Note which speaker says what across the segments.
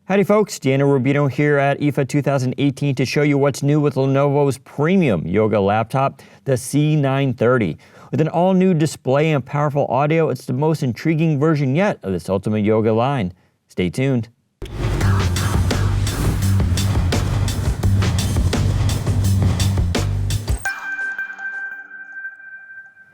Speaker 1: Howdy folks, Daniel Rubino here at IFA 2018 to show you what's new with Lenovo's premium yoga laptop, the C930. With an all-new display and powerful audio, it's the most intriguing version yet of this ultimate yoga line. Stay tuned.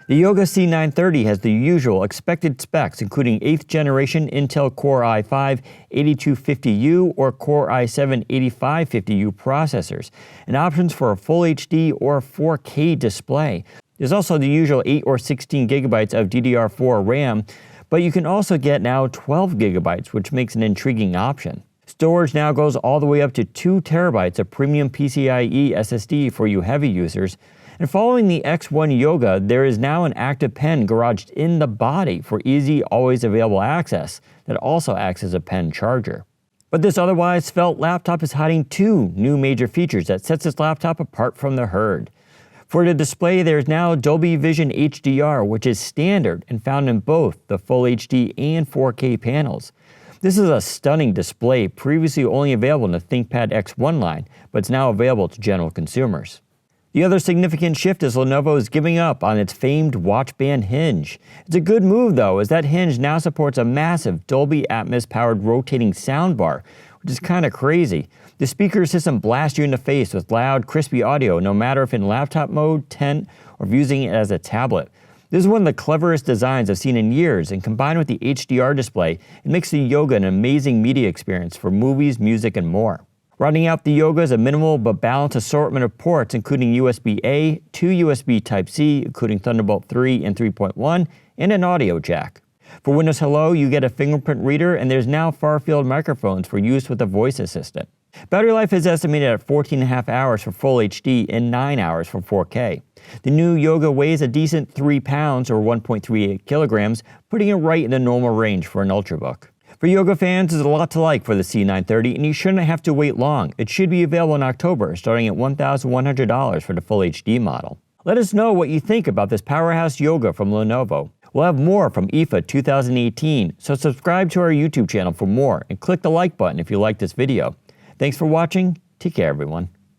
Speaker 1: The Yoga C930 has the usual expected specs, including 8th generation Intel Core i5 8250U or Core i7 8550U processors, and options for a Full HD or 4K display. There's also the usual 8 or 16 gigabytes of DDR4 RAM, but you can also get now 12 gigabytes, which makes an intriguing option. Storage now goes all the way up to 2 terabytes of premium PCIe SSD for you heavy users. And following the X1 Yoga, there is now an active pen garaged in the body for easy, always available access that also acts as a pen charger. But this otherwise svelte laptop is hiding 2 new major features that sets this laptop apart from the herd. For the display, there's now Dolby Vision HDR, which is standard and found in both the Full HD and 4K panels. This is a stunning display previously only available in the ThinkPad X1 line, but it's now available to general consumers. The other significant shift is Lenovo is giving up on its famed watch band hinge. It's a good move though, as that hinge now supports a massive Dolby Atmos powered rotating soundbar, which is kinda crazy. The speaker system blasts you in the face with loud, crispy audio, no matter if in laptop mode, tent, or using it as a tablet. This is one of the cleverest designs I've seen in years, and combined with the HDR display, it makes the Yoga an amazing media experience for movies, music, and more. Rounding out the Yoga is a minimal but balanced assortment of ports, including USB-A, 2 USB Type-C, including Thunderbolt 3 and 3.1, and an audio jack. For Windows Hello, you get a fingerprint reader, and there's now far-field microphones for use with a voice assistant. Battery life is estimated at 14.5 hours for Full HD and 9 hours for 4K. The new Yoga weighs a decent 3 pounds or 1.38 kilograms, putting it right in the normal range for an Ultrabook. For Yoga fans, there's a lot to like for the C930, and you shouldn't have to wait long. It should be available in October, starting at $1,100 for the Full HD model. Let us know what you think about this powerhouse Yoga from Lenovo. We'll have more from IFA 2018, so subscribe to our YouTube channel for more and click the like button if you like this video. Thanks for watching. Take care, everyone.